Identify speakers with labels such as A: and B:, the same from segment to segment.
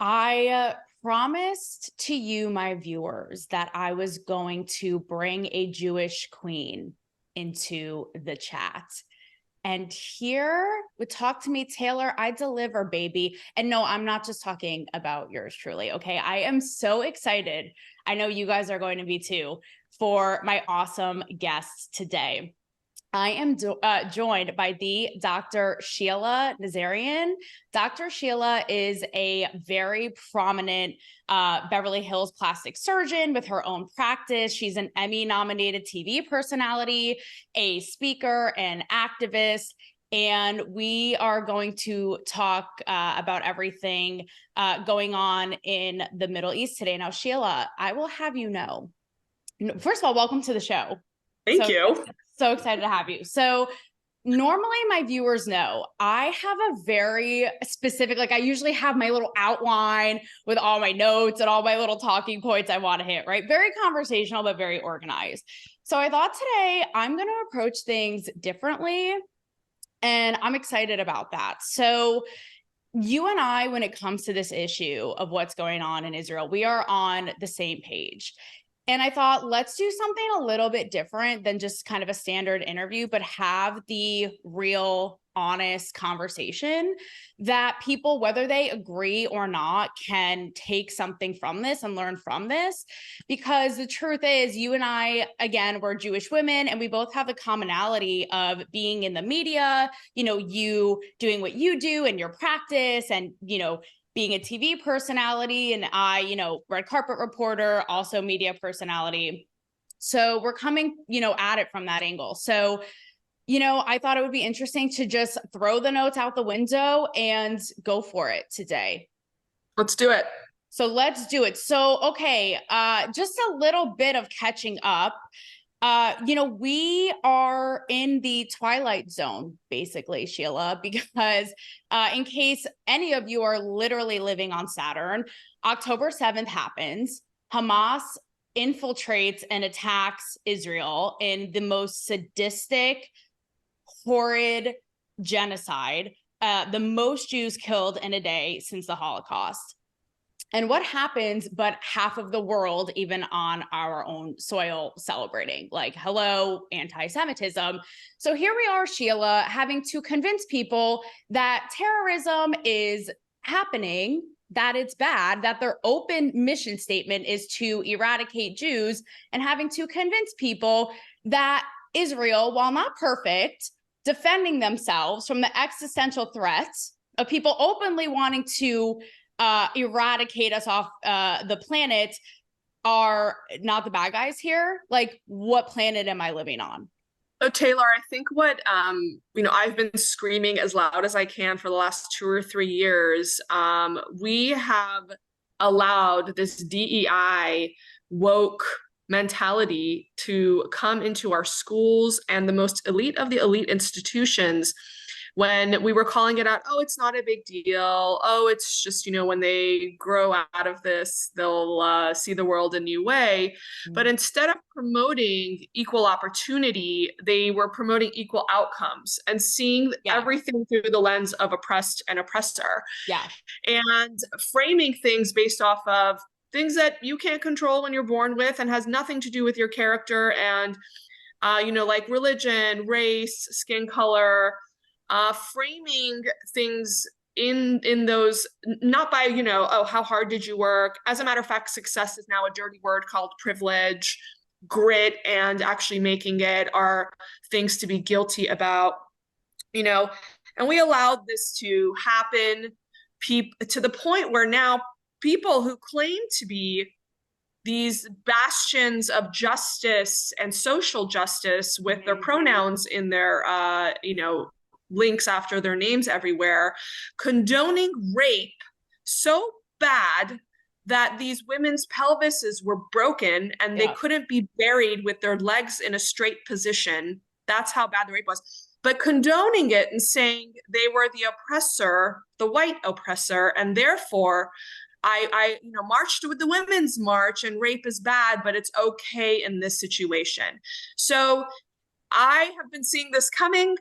A: I promised to you, my viewers, that I was going to bring a Jewish queen into the chat. And here with Talk to Me, Taylor, I deliver, baby. And no, I'm not just talking about yours truly. Okay. I am so excited. I know you guys are going to be too, for my awesome guests today. I am joined by the Dr. Sheila Nazarian. Dr. Sheila is a very prominent Beverly Hills plastic surgeon with her own practice. She's an Emmy-nominated TV personality, a speaker, and activist. And we are going to talk about everything going on in the Middle East today. Now, Sheila, I will have you know, first of all, welcome to the show.
B: Thank you.
A: So excited to have you. So normally my viewers know I have a very specific, like I usually have my little outline with all my notes and all my little talking points I want to hit, right? Very conversational, but very organized. So I thought today I'm going to approach things differently, and I'm excited about that. So you and I, when it comes to this issue of what's going on in Israel, we are on the same page. And I thought, let's do something a little bit different than just kind of a standard interview, but have the real, honest conversation that people, whether they agree or not, can take something from this and learn from this. Because the truth is, you and I, again, we're Jewish women, and we both have the commonality of being in the media, you doing what you do in your practice, and, being a TV personality, and I, red carpet reporter, also media personality. So we're coming, at it from that angle. So, I thought it would be interesting to just throw the notes out the window and go for it today.
B: Let's do it.
A: So let's do it. So, okay, just a little bit of catching up. We are in the twilight zone, basically, Sheila, because in case any of you are literally living on Saturn, October 7th happens. Hamas infiltrates and attacks Israel in the most sadistic, horrid genocide, the most Jews killed in a day since the Holocaust. And what happens, but half of the world, even on our own soil, celebrating, like, hello, anti-Semitism. So here we are, Sheila, having to convince people that terrorism is happening, that it's bad, that their open mission statement is to eradicate Jews, and having to convince people that Israel, while not perfect, defending themselves from the existential threats of people openly wanting to eradicate us off the planet, are not the bad guys here. Like, what planet am I living on?
B: So Taylor, I think what I've been screaming as loud as I can for the last 2 or 3 years. We have allowed this DEI woke mentality to come into our schools and the most elite of the elite institutions, when we were calling it out. Oh, it's not a big deal. Oh, it's just, when they grow out of this, they'll see the world a new way. But instead of promoting equal opportunity, they were promoting equal outcomes and seeing everything through the lens of oppressed and oppressor.
A: Yeah.
B: And framing things based off of things that you can't control when you're born with and has nothing to do with your character, and, like religion, race, skin color, framing things in those, not by, oh, how hard did you work? As a matter of fact, success is now a dirty word called privilege. Grit and actually making it are things to be guilty about, and we allowed this to happen to the point where now people who claim to be these bastions of justice and social justice with their pronouns in their, links after their names everywhere, condoning rape so bad that these women's pelvises were broken and they couldn't be buried with their legs in a straight position. That's how bad the rape was. But condoning it and saying they were the oppressor, the white oppressor, and therefore I marched with the women's march and rape is bad, but it's okay in this situation. So I have been seeing this coming.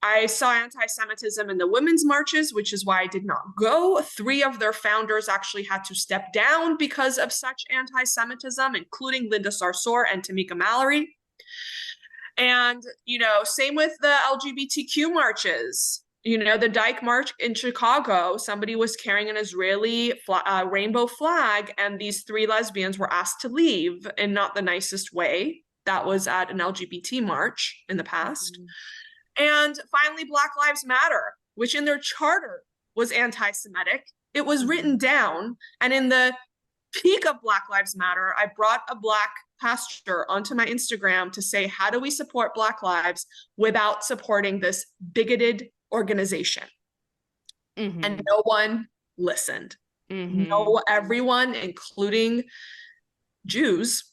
B: I saw anti-Semitism in the women's marches, which is why I did not go. 3 of their founders actually had to step down because of such anti-Semitism, including Linda Sarsour and Tamika Mallory. And, same with the LGBTQ marches. The Dyke March in Chicago, somebody was carrying an Israeli rainbow flag, and these 3 lesbians were asked to leave in not the nicest way. That was at an LGBT march in the past. And finally, Black Lives Matter, which in their charter was anti-Semitic. It was written down. And in the peak of Black Lives Matter, I brought a Black pastor onto my Instagram to say, how do we support Black lives without supporting this bigoted organization? And no one listened. No, everyone, including Jews,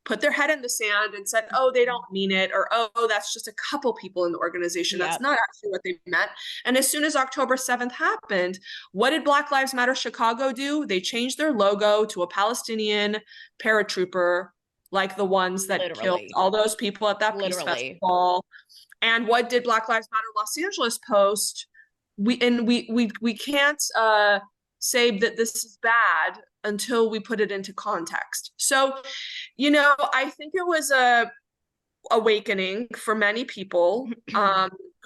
B: put their head in the sand and said, oh, they don't mean it, or, oh, that's just a couple people in the organization. That's not actually what they meant. And as soon as October 7th happened, what did Black Lives Matter Chicago do? They changed their logo to a Palestinian paratrooper, like the ones that killed all those people at that peace festival. And what did Black Lives Matter Los Angeles post? We can't say that this is bad until we put it into context. So, I think it was a awakening for many people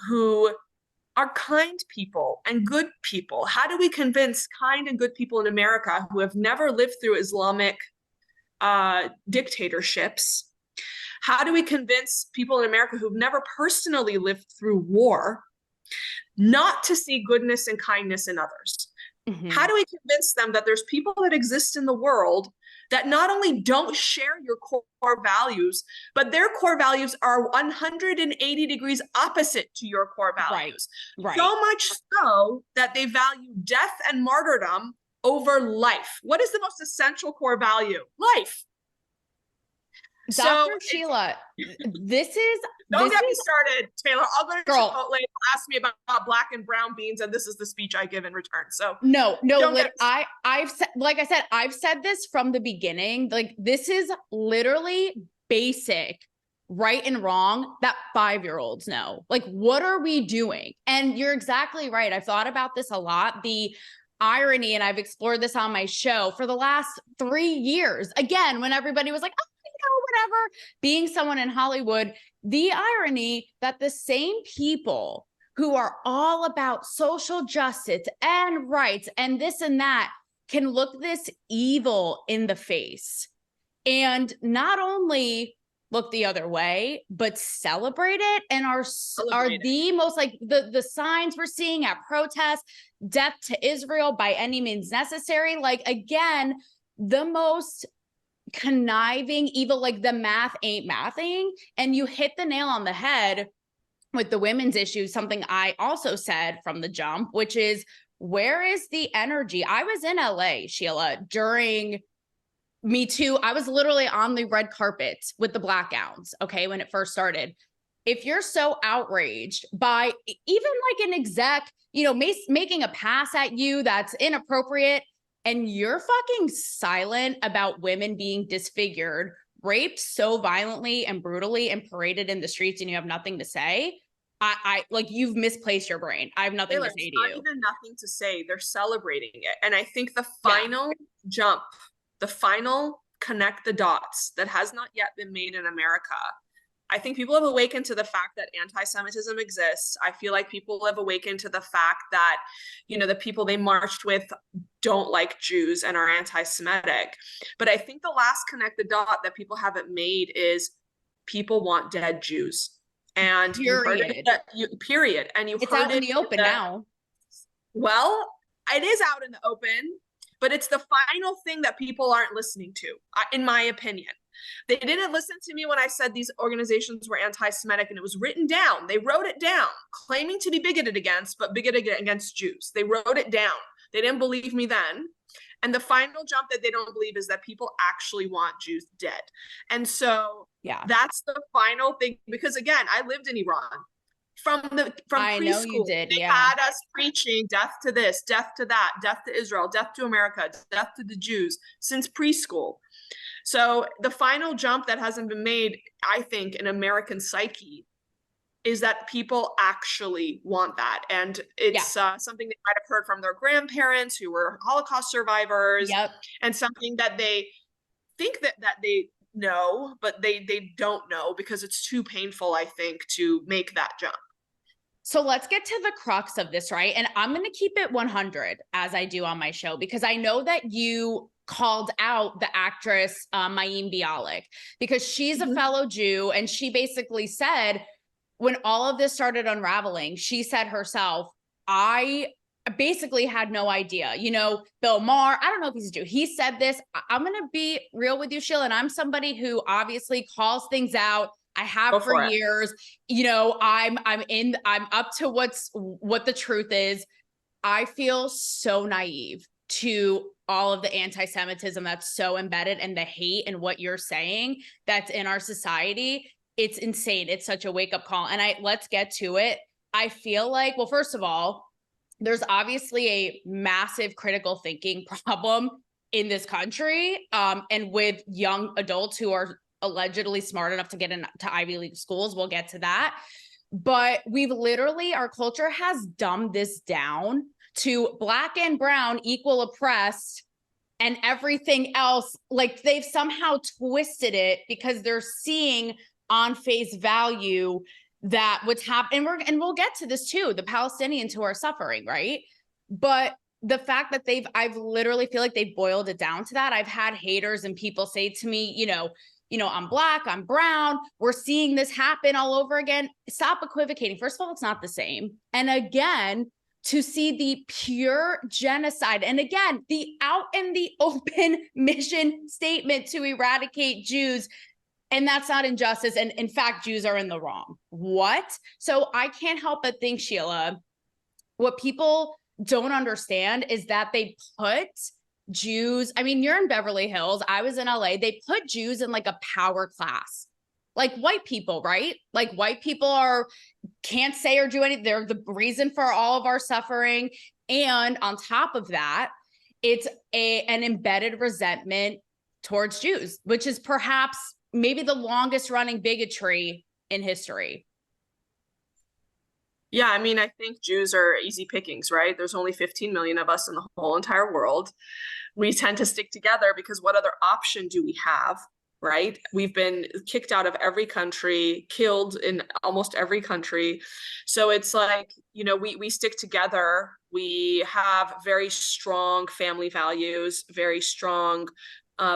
B: who are kind people and good people. How do we convince kind and good people in America who have never lived through Islamic dictatorships? How do we convince people in America who've never personally lived through war not to see goodness and kindness in others? How do we convince them that there's people that exist in the world that not only don't share your core values, but their core values are 180 degrees opposite to your core values? Right. So much so that they value death and martyrdom over life. What is the most essential core value? Life.
A: Dr. Sheila,
B: Don't get me started, Taylor. I'll go to Chipotle and ask me about black and brown beans, and this is the speech I give in return. So
A: I've said this from the beginning. Like, this is literally basic right and wrong that 5-year-olds know. Like, what are we doing? And you're exactly right. I've thought about this a lot. The irony, and I've explored this on my show for the last 3 years. Again, when everybody was like, oh, whatever, being someone in Hollywood, the irony that the same people who are all about social justice and rights and this and that can look this evil in the face and not only look the other way, but celebrate it and are the most, like, the signs we're seeing at protests, death to Israel by any means necessary. Like, again, the most conniving evil, like the math ain't mathing. And you hit the nail on the head with the women's issue, something I also said from the jump, which is, where is the energy? I was in LA, Sheila, during Me Too. I was literally on the red carpet with the black gowns, okay, when it first started. If you're so outraged by even like an exec, making a pass at you that's inappropriate, and you're fucking silent about women being disfigured, raped so violently and brutally and paraded in the streets, and you have nothing to say, I like, you've misplaced your brain. I have nothing to say to you.
B: Not even nothing to say. They're celebrating it. And I think the final jump, the final connect the dots that has not yet been made in America, I think people have awakened to the fact that anti-Semitism exists. I feel like people have awakened to the fact that, the people they marched with don't like Jews and are anti-Semitic. But I think the last connect the dot that people haven't made is people want dead Jews. And
A: period.
B: Period. And
A: it's out in the open now.
B: Well, it is out in the open, but it's the final thing that people aren't listening to, in my opinion. They didn't listen to me when I said these organizations were anti-Semitic, and it was written down. They wrote it down, claiming to be bigoted against, but bigoted against Jews. They wrote it down. They didn't believe me then. And the final jump that they don't believe is that people actually want Jews dead. And so that's the final thing, because again, I lived in Iran. From preschool,
A: know you did,
B: they had us preaching death to this, death to that, death to Israel, death to America, death to the Jews since preschool. So the final jump that hasn't been made, I think, in American psyche is that people actually want that. And it's something they might have heard from their grandparents who were Holocaust survivors,
A: Yep.
B: and something that they think that they know, but they don't know because it's too painful, I think, to make that jump.
A: So let's get to the crux of this, right? And I'm going to keep it 100 as I do on my show, because I know that you called out the actress Mayim Bialik, because she's a fellow Jew, and she basically said, when all of this started unraveling, she said herself, I basically had no idea. You know, Bill Maher, I don't know if he's a Jew. He said this. I'm going to be real with you, Sheila, and I'm somebody who obviously calls things out. I have for years. You know, I'm up to what the truth is. I feel so naive to all of the anti-Semitism that's so embedded, and the hate and what you're saying that's in our society. It's insane. It's such a wake-up call. And let's get to it. I feel like, well, first of all, there's obviously a massive critical thinking problem in this country, and with young adults who are allegedly smart enough to get into Ivy League schools. We'll get to that. But our culture has dumbed this down to black and brown equal oppressed, and everything else, like they've somehow twisted it because they're seeing on face value that what's happening, and we'll get to this too, the Palestinians who are suffering, right? But the fact that I've literally feel like they've boiled it down to that. I've had haters and people say to me, you know, I'm black, I'm brown, we're seeing this happen all over again. Stop equivocating. First of all, it's not the same. And again, to see the pure genocide, and again, the out in the open mission statement to eradicate Jews, and that's not injustice. And in fact, Jews are in the wrong. What? So I can't help but think, Sheila, what people don't understand is that they put Jews, I mean, you're in Beverly Hills, I was in LA, they put Jews in like a power class, like white people, right? Like white people can't say or do anything. They're the reason for all of our suffering. And on top of that, it's an embedded resentment towards Jews, which is perhaps maybe the longest running bigotry in history.
B: Yeah, I mean, I think Jews are easy pickings, right? There's only 15 million of us in the whole entire world. We tend to stick together because what other option do we have, right? We've been kicked out of every country, killed in almost every country. So it's like, you know, we stick together. We have very strong family values, very strong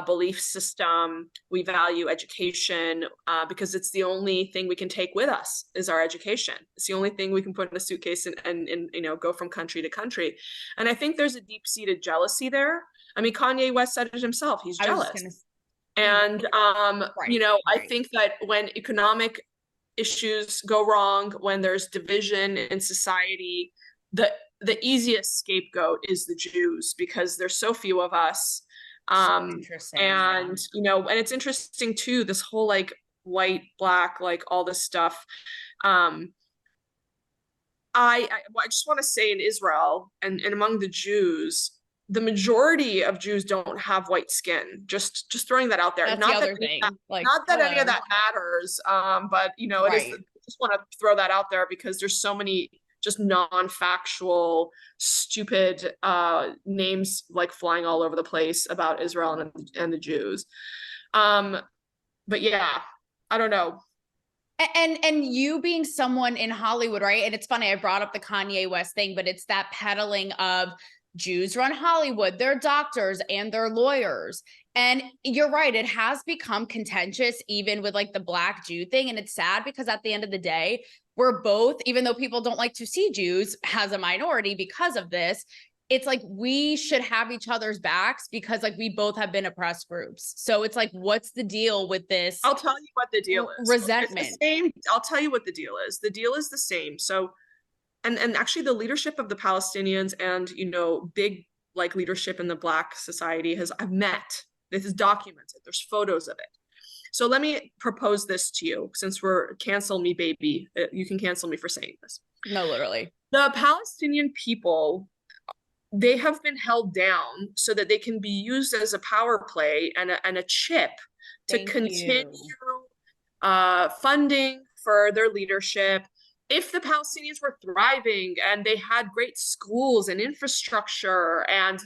B: belief system. We value education because it's the only thing we can take with us is our education. It's the only thing we can put in a suitcase and you know, go from country to country. And I think there's a deep-seated jealousy there. I mean, Kanye West said it himself. He's jealous. And, you know, I think that when economic issues go wrong, when there's division in society, the easiest scapegoat is the Jews because there's so few of us. And you know, and it's interesting too, this whole like white, black, like all this stuff. I just want to say in Israel and among the Jews, the majority of Jews don't have white skin. Just throwing that out there.
A: That's
B: not
A: the
B: that
A: other thing.
B: not that any of that matters. But you know, it is. I just want to throw that out there because there's so many just non-factual, stupid names like flying all over the place about Israel and the Jews. But yeah, I don't know.
A: And you being someone in Hollywood, right? And it's funny, I brought up the Kanye West thing, but it's that peddling of Jews run Hollywood, they're doctors and they're lawyers. And you're right, it has become contentious even with like the Black Jew thing. And it's sad because at the end of the day, we're both, even though people don't like to see Jews as a minority because of this, it's like we should have each other's backs because like we both have been oppressed groups. So it's like, what's the deal with this?
B: I'll tell you what the deal is.
A: Resentment.
B: It's the same. I'll tell you what the deal is. The deal is the same. So, and actually the leadership of the Palestinians and, you know, big like leadership in the Black society I've met. This is documented. There's photos of it. So let me propose this to you, since we're cancel me, baby. You can cancel me for saying this.
A: No, literally.
B: The Palestinian people, they have been held down so that they can be used as a power play and a chip to continue funding for their leadership, if the Palestinians were thriving and they had great schools and infrastructure and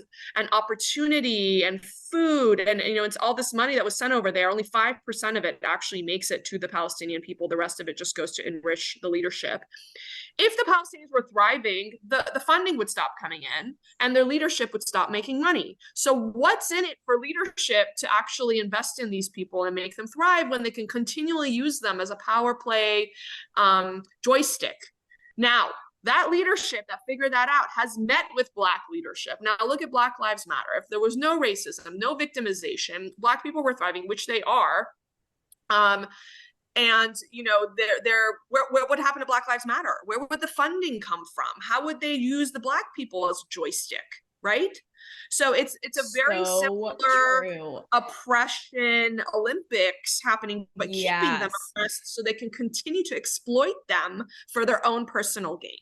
B: opportunity and food and it's all this money that was sent over there, only 5% of it actually makes it to the Palestinian people. The rest of it just goes to enrich the leadership. If the Palestinians were thriving, the funding would stop coming in and their leadership would stop making money. So what's in it for leadership to actually invest in these people and make them thrive when they can continually use them as a power play joystick? Now, that leadership that figured that out has met with Black leadership. Now, look at Black Lives Matter. If there was no racism, no victimization, Black people were thriving, which they are. And what happened to Black Lives Matter? Where would the funding come from? How would they use the Black people as joystick, right? So it's a very similar oppression Olympics happening, but keeping them oppressed so they can continue to exploit them for their own personal gain.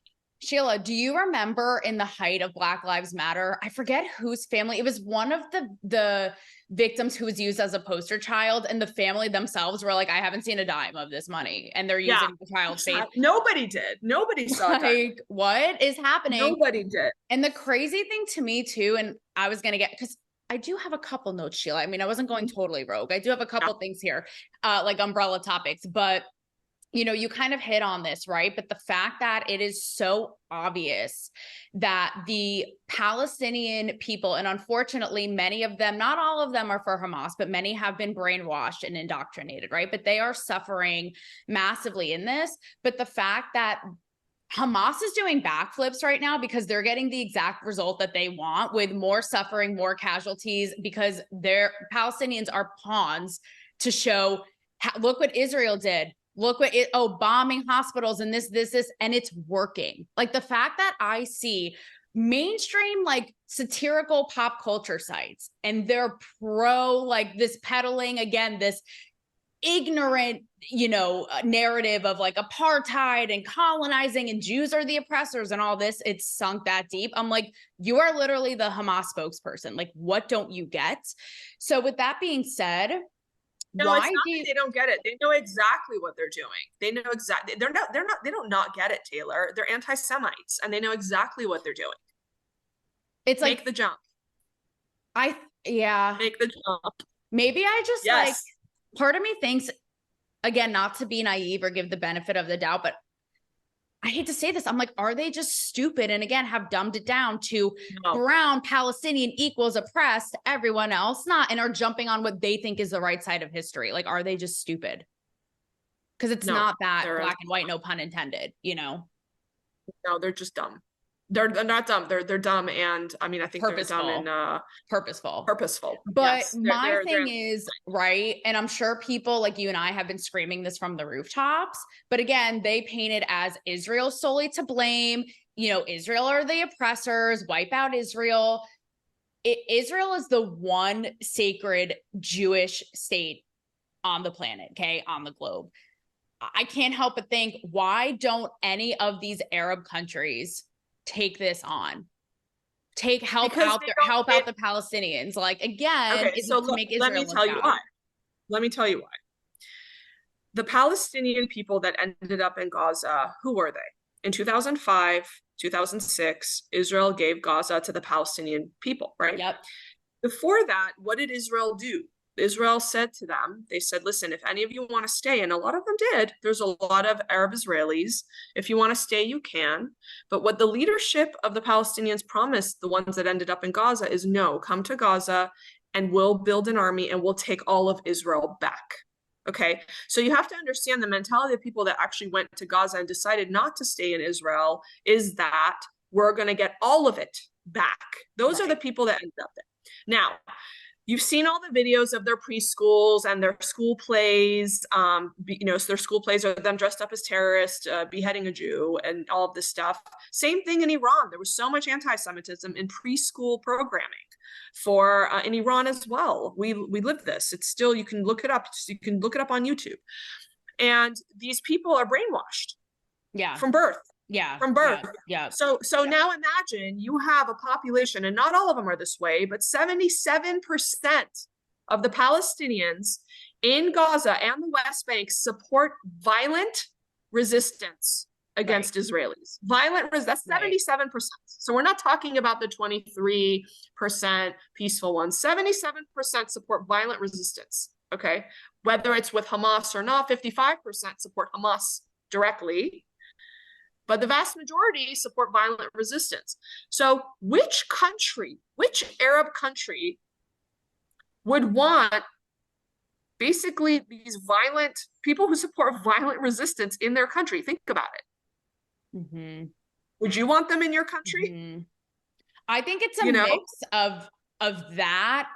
A: Sheila, do you remember in the height of Black Lives Matter, I forget whose family, it was one of the victims who was used as a poster child, and the family themselves were like, I haven't seen a dime of this money, and they're using the child's face.
B: Nobody did. Nobody saw
A: like,
B: that.
A: What is happening?
B: Nobody did.
A: And the crazy thing to me too, and I was going to get, because I do have a couple notes, Sheila. I mean, I wasn't going totally rogue. I do have a couple things here, like umbrella topics, but you kind of hit on this, right? But the fact that it is so obvious that the Palestinian people, and unfortunately, many of them, not all of them are for Hamas, but many have been brainwashed and indoctrinated, right? But they are suffering massively in this. But the fact that Hamas is doing backflips right now because they're getting the exact result that they want, with more suffering, more casualties, because their Palestinians are pawns to show, look what Israel did. Look what bombing hospitals and this, and it's working. Like the fact that I see mainstream, like satirical pop culture sites, and they're like this peddling, again, this ignorant, narrative of like apartheid and colonizing and Jews are the oppressors and all this, it's sunk that deep. I'm like, you are literally the Hamas spokesperson. Like, what don't you get? So with that being said,
B: no, it's not that they don't get it. They know exactly what they're doing. They know exactly. They don't not get it, Taylor. They're anti-Semites and they know exactly what they're doing.
A: It's like,
B: make the jump.
A: Make
B: the jump.
A: Maybe I just like, part of me thinks, again, not to be naive or give the benefit of the doubt, but I hate to say this, I'm like, are they just stupid? And again, have dumbed it down to brown Palestinian equals oppressed, everyone else not, and are jumping on what they think is the right side of history. Like, are they just stupid? Because it's not that black and white, no pun intended, No,
B: they're just dumb. They're not dumb. They're dumb, and I mean, I think
A: purposeful.
B: They're dumb and purposeful.
A: But my thing is, right, and I'm sure people like you and I have been screaming this from the rooftops, but again, they paint it as Israel solely to blame. Israel are the oppressors, wipe out Israel. Israel is the one sacred Jewish state on the planet, okay, on the globe. I can't help but think, why don't any of these Arab countries take this on? Help out the Palestinians. Like, again,
B: so let me tell you why. Let me tell you why. The Palestinian people that ended up in Gaza, who were they? In 2005, 2006, Israel gave Gaza to the Palestinian people, right?
A: Yep.
B: Before that, what did Israel do? Israel said to them, they said, listen, if any of you want to stay, and a lot of them did, there's a lot of Arab Israelis, if you want to stay, you can. But what the leadership of the Palestinians promised, the ones that ended up in Gaza, is no, come to Gaza and we'll build an army and we'll take all of Israel back. Okay, so you have to understand the mentality of people that actually went to Gaza and decided not to stay in Israel is that we're going to get all of it back. Those are the people that ended up there. Now, you've seen all the videos of their preschools and their school plays. So their school plays are them dressed up as terrorists, beheading a Jew, and all of this stuff. Same thing in Iran. There was so much anti-Semitism in preschool programming in Iran as well. We lived this. It's still, you can look it up. You can look it up on YouTube. And these people are brainwashed.
A: Yeah.
B: From birth.
A: Yeah.
B: From birth.
A: Yeah.
B: So now imagine you have a population, and not all of them are this way, but 77% of the Palestinians in Gaza and the West Bank support violent resistance against Israelis. That's 77%. So we're not talking about the 23% peaceful ones. 77% support violent resistance. Okay. Whether it's with Hamas or not, 55% support Hamas directly, but the vast majority support violent resistance. So which Arab country would want basically these violent people who support violent resistance in their country? Think about it.
A: Mm-hmm.
B: Would you want them in your country?
A: Mm-hmm. I think it's a mix of that,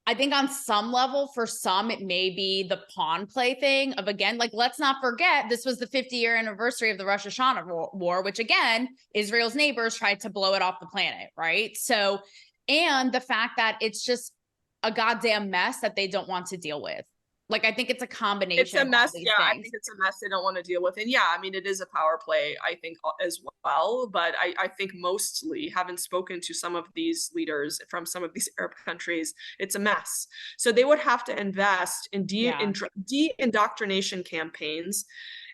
A: I think on some level, for some, it may be the pawn play thing of, again, like, let's not forget, this was the 50-year anniversary of the Rosh Hashanah war, which, again, Israel's neighbors tried to blow it off the planet, right? So, and the fact that it's just a goddamn mess that they don't want to deal with. Like, I think it's a combination.
B: It's a mess. Yeah,
A: things.
B: I think it's a mess they don't want to deal with. And yeah, I mean, it is a power play, I think, as well. But I think mostly, having spoken to some of these leaders from some of these Arab countries, it's a mess. So they would have to invest in de-indoctrination campaigns,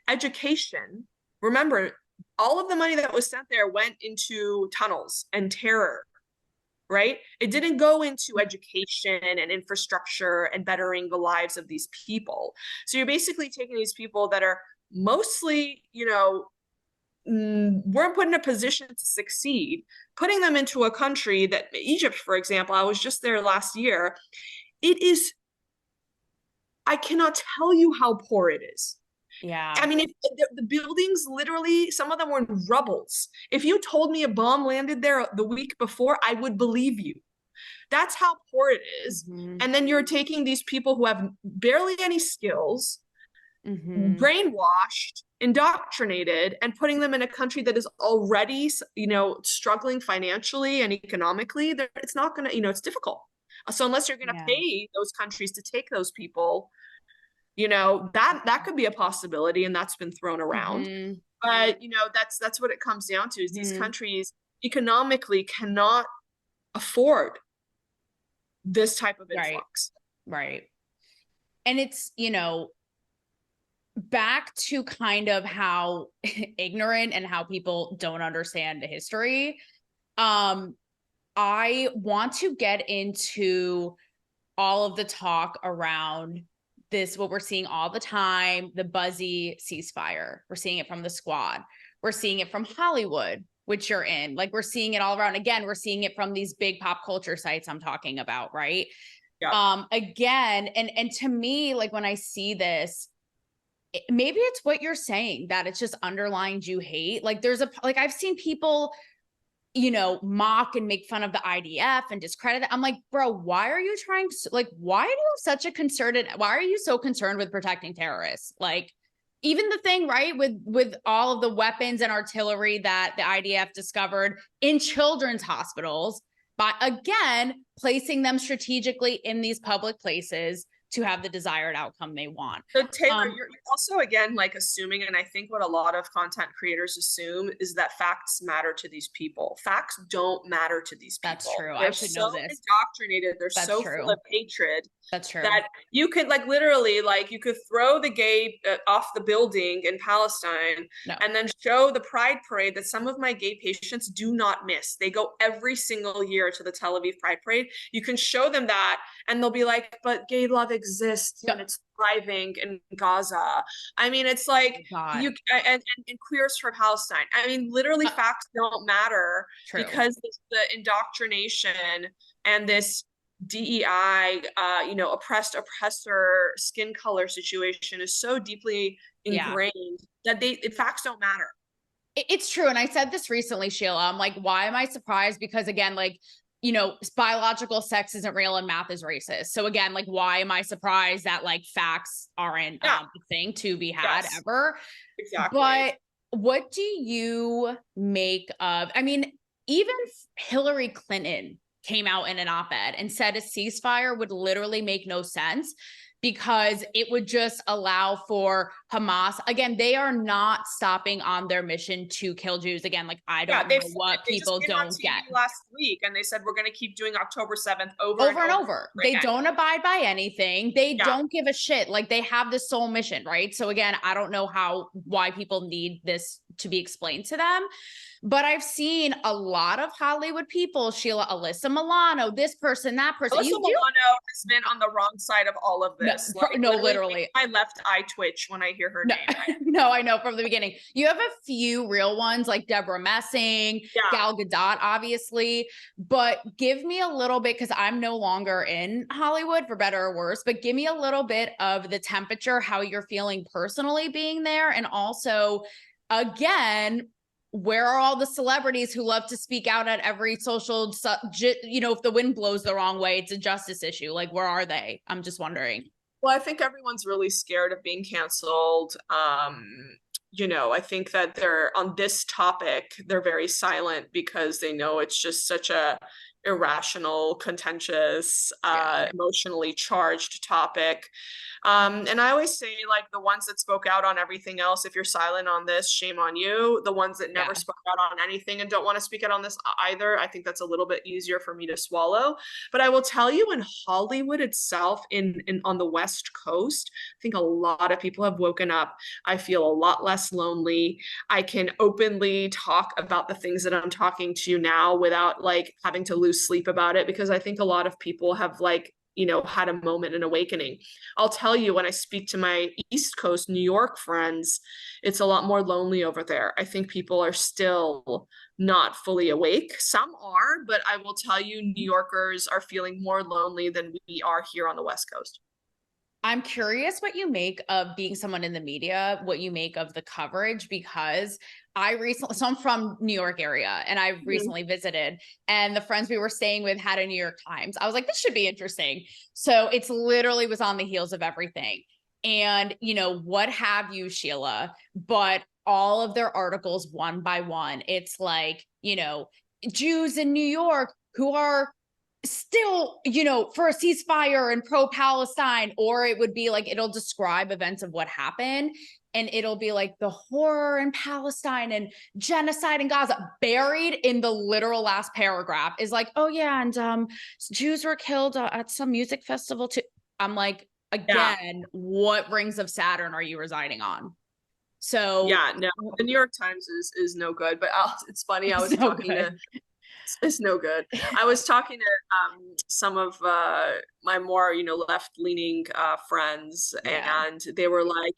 B: education. Remember, all of the money that was sent there went into tunnels and terror. Right? It didn't go into education and infrastructure and bettering the lives of these people. So you're basically taking these people that are mostly, weren't put in a position to succeed, putting them into a country that, Egypt, for example, I was just there last year. I cannot tell you how poor it is.
A: Yeah.
B: I mean, if the buildings, literally, some of them were in rubbles. If you told me a bomb landed there the week before, I would believe you. That's how poor it is. Mm-hmm. And then you're taking these people who have barely any skills, brainwashed, indoctrinated, and putting them in a country that is already, struggling financially and economically. It's not going to, it's difficult. So unless you're going to pay those countries to take those people, that could be a possibility, and that's been thrown around. Mm-hmm. But that's what it comes down to, is these countries economically cannot afford this type of influx.
A: Right. And it's, back to kind of how ignorant and how people don't understand the history. I want to get into all of the talk around this, what we're seeing all the time, the buzzy ceasefire. We're seeing it from the Squad. We're seeing it from Hollywood, which you're in. Like, we're seeing it all around. Again, we're seeing it from these big pop culture sites I'm talking about, right? Yeah. Again, and to me, like, when I see this, maybe it's what you're saying, that it's just underlying Jew hate. Like, I've seen people, mock and make fun of the IDF and discredit it. I'm like, bro, why are you why are you so concerned with protecting terrorists? Like, even the thing, right, with all of the weapons and artillery that the IDF discovered in children's hospitals, by, again, placing them strategically in these public places to have the desired outcome they want.
B: So Taylor, you're also, again, like, assuming, and I think what a lot of content creators assume, is that facts matter to these people. Facts don't matter to these people.
A: That's true.
B: They're
A: I should know this.
B: Indoctrinated. They're so full of hatred.
A: That's true.
B: That you could, like, literally, like, you could throw the gay off the building in Palestine and then show the Pride Parade that some of my gay patients do not miss. They go every single year to the Tel Aviv Pride Parade. You can show them that, and they'll be like, but gay love exists and it's thriving in Gaza. I mean, it's like, and queers for Palestine. I mean, literally, facts don't matter because the indoctrination and this DEI, oppressor skin color situation is so deeply ingrained that facts don't matter.
A: It's true. And I said this recently, Sheila. I'm like, why am I surprised? Because, again, like, biological sex isn't real and math is racist. So again, like, why am I surprised that, like, facts aren't a thing to be had ever?
B: Exactly.
A: But what do you make of, I mean, even Hillary Clinton came out in an op-ed and said a ceasefire would literally make no sense because it would just allow for Hamas. Again, they are not stopping on their mission to kill Jews. Again, like, I don't know what people don't get.
B: Last week, and they said, we're going to keep doing October 7th over and over.
A: They don't abide by anything. They don't give a shit. Like, they have this sole mission, right? So again, I don't know why people need this to be explained to them. But I've seen a lot of Hollywood people, Sheila, Alyssa Milano, this person, that person.
B: Alyssa Milano has been on the wrong side of all of this.
A: No, literally.
B: My left eye twitch when I hear her name.
A: No, I know from the beginning. You have a few real ones like Deborah Messing, Gal Gadot, obviously. But give me a little bit, because I'm no longer in Hollywood, for better or worse, but give me a little bit of the temperature, how you're feeling personally being there. And also, again, where are all the celebrities who love to speak out at every social, if the wind blows the wrong way, it's a justice issue. Like, where are they? I'm just wondering.
B: Well, I think everyone's really scared of being canceled. I think that they're on this topic, they're very silent because they know it's just such a irrational, contentious, emotionally charged topic. And I always say, like, the ones that spoke out on everything else, if you're silent on this, shame on you. The ones that never spoke out on anything and don't want to speak out on this either, I think that's a little bit easier for me to swallow. But I will tell you, in Hollywood itself, in on the West Coast, I think a lot of people have woken up. I feel a lot less lonely. I can openly talk about the things that I'm talking to you now without like having to lose sleep about it, because I think a lot of people have had a moment, an awakening. I'll tell you, when I speak to my East Coast New York friends, it's a lot more lonely over there. I think people are still not fully awake. Some are, but I will tell you, New Yorkers are feeling more lonely than we are here on the West Coast.
A: I'm curious what you make of being someone in the media, what you make of the coverage, because so I'm from New York area and I recently visited, and the friends we were staying with had a New York Times. I was like, this should be interesting. So it's literally was on the heels of everything. And, what have you, Sheila, but all of their articles, one by one, it's like, Jews in New York who are still, for a ceasefire and pro-Palestine, or it would be like, it'll describe events of what happened. And it'll be like the horror in Palestine and genocide in Gaza. Buried in the literal last paragraph is like, oh yeah, and Jews were killed at some music festival too. I'm like, again, what rings of Saturn are you residing on? So
B: no, the New York Times is no good. But it's funny. I was talking to. It's no good. I was talking to some of my more, left-leaning friends, and they were like,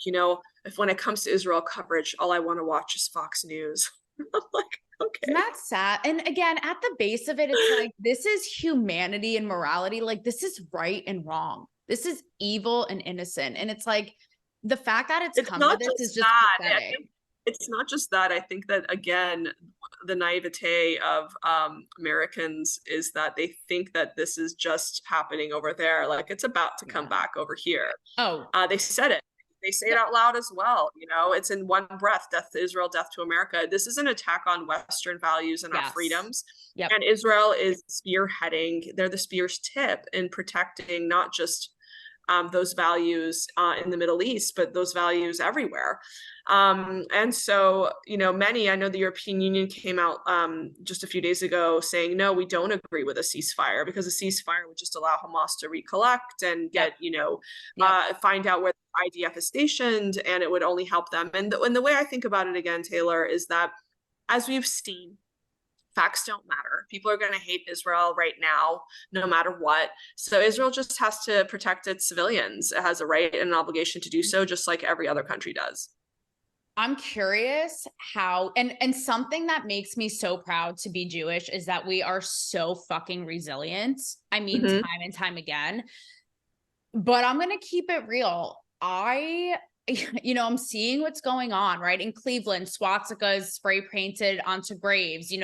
B: if when it comes to Israel coverage, all I want to watch is Fox News. I'm like, okay.
A: Isn't that sad? And again, at the base of it, it's like, this is humanity and morality. Like, this is right and wrong. This is evil and innocent. And it's like, the fact that it's come to this is just pathetic.
B: It's not just that. I think that, again, the naivete of Americans is that they think that this is just happening over there. Like, it's about to come back over here. They said it. They say it out loud as well. It's in one breath: death to Israel, death to America. This is an attack on Western values and our freedoms. And Israel is spearheading. They're the spear's tip in protecting not just those values in the Middle East, but those values everywhere. And so, I know the European Union came out just a few days ago saying, no, we don't agree with a ceasefire, because a ceasefire would just allow Hamas to recollect and get, find out where the IDF is stationed, and it would only help them. And the way I think about it again, Taylor, is that, as we've seen, facts don't matter. People are going to hate Israel right now, no matter what. So Israel just has to protect its civilians. It has a right and an obligation to do so, just like every other country does.
A: I'm curious how, and something that makes me so proud to be Jewish is that we are so fucking resilient. I mean, time and time again. But I'm going to keep it real. I'm seeing what's going on, right? In Cleveland, swastikas spray painted onto graves.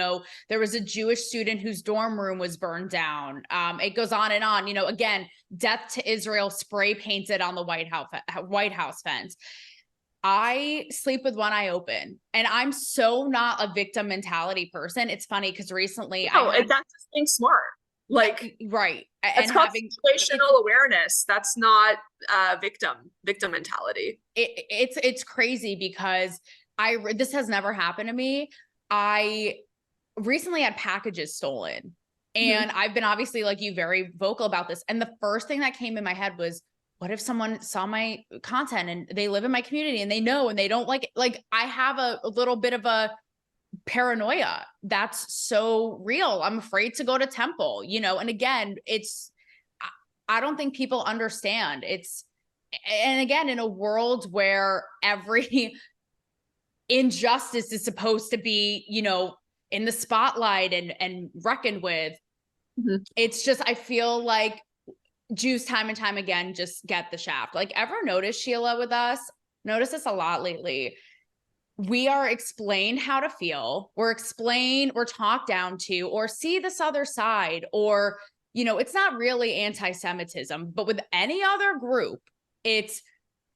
A: There was a Jewish student whose dorm room was burned down. It goes on and on. Again, death to Israel spray painted on the White House fence. I sleep with one eye open, and I'm so not a victim mentality person. It's funny because recently
B: that's just being smart. Like,
A: right.
B: It's called situational awareness. That's not victim mentality.
A: It's crazy because this has never happened to me. I recently had packages stolen, and I've been obviously, like you, very vocal about this. And the first thing that came in my head was, what if someone saw my content and they live in my community and they know and they don't like I have a little bit of a paranoia that's so real. I'm afraid to go to temple, you know, and again, I don't think people understand. And again, in a world where every injustice is supposed to be, you know, in the spotlight and reckoned with, it's just, I feel like Jews time and time again just get the shaft. Like, ever notice, Sheila, with us? Notice this a lot lately. We are explained how to feel, we're talked down to, or see this other side, or, you know, it's not really anti-Semitism, but with any other group, it's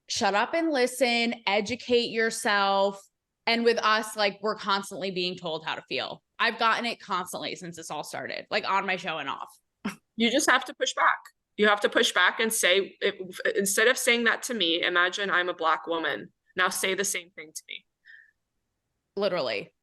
A: shut up and listen, educate yourself. And with us, like, we're constantly being told how to feel. I've gotten it constantly since this all started, like on my show and off.
B: You just have to push back. You have to push back and say, instead of saying that to me, imagine I'm a Black woman. Now say the same thing to me.
A: Literally.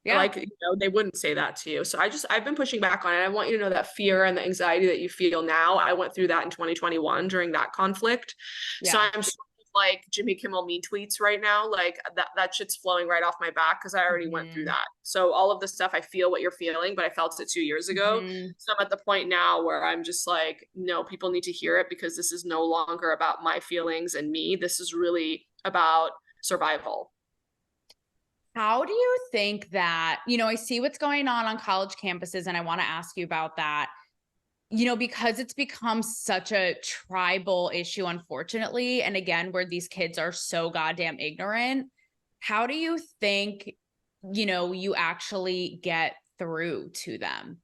A: Yeah.
B: Like, you know, they wouldn't say that to you. So I've been pushing back on it. I want you to know that fear and the anxiety that you feel now, I went through that in 2021 during that conflict. Yeah. So I'm sort of like Jimmy Kimmel mean tweets right now. Like that shit's flowing right off my back because I already went through that. So all of the stuff, I feel what you're feeling, but I felt it 2 years ago. So I'm at the point now where I'm just like, no, people need to hear it, because this is no longer about my feelings and me. This is really about survival.
A: How do you think that, you know, I see what's going on college campuses, and I want to ask you about that, you know, because it's become such a tribal issue, unfortunately. And again, where these kids are so goddamn ignorant. How do you think, you know, you actually get through to them?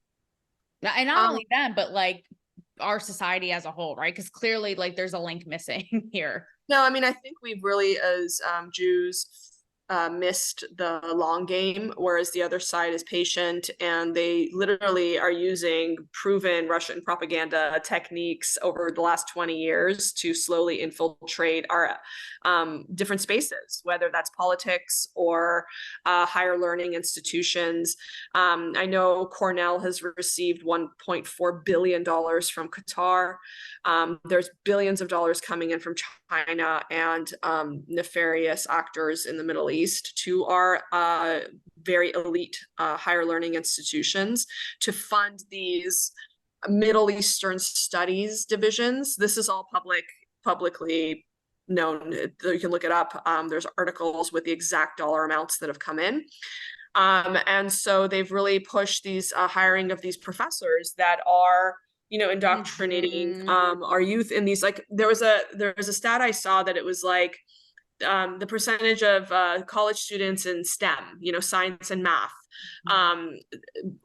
A: And not only them, but like our society as a whole, right? Because clearly, like, there's a link missing here.
B: No, I mean, I think we've really, as Jews, missed the long game, whereas the other side is patient, and they literally are using proven Russian propaganda techniques over the last 20 years to slowly infiltrate our different spaces, whether that's politics or higher learning institutions. I know Cornell has received $1.4 billion from Qatar. There's billions of dollars coming in from China and nefarious actors in the Middle East to our very elite higher learning institutions to fund these Middle Eastern studies divisions. This is all publicly known. You can look it up. There's articles with the exact dollar amounts that have come in. And so they've really pushed these hiring of these professors that are, you know, indoctrinating our youth in these, like, there was a stat I saw that it was like the percentage of college students in STEM, you know, science and math,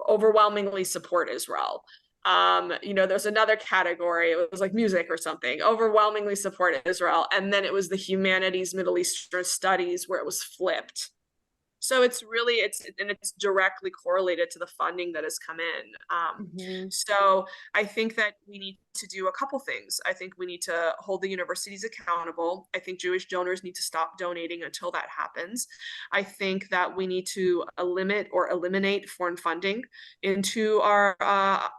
B: overwhelmingly support Israel. You know, there's another category, it was like music or something, overwhelmingly support Israel. And then it was the humanities, Middle Eastern studies, where it was flipped. So it's really, it's directly correlated to the funding that has come in. So I think that we need to do a couple things. I think we need to hold the universities accountable. I think Jewish donors need to stop donating until that happens. I think that we need to limit or eliminate foreign funding into our